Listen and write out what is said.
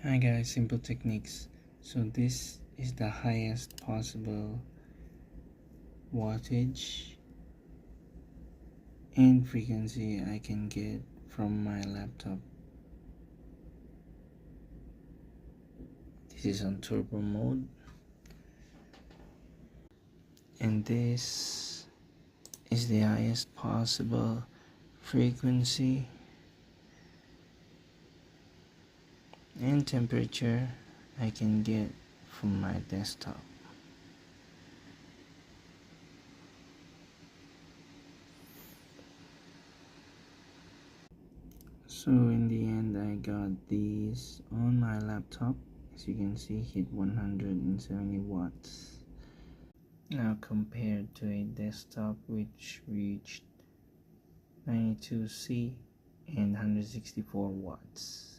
Hi guys, Simple Techniques. So this is the highest possible wattage and frequency I can get from my laptop. This is on turbo mode, and this is the highest possible frequency and temperature I can get from my desktop. So in the end, I got these on my laptop. As you can see, hit 170 watts. Now compared to a desktop which reached 92C and 164 watts.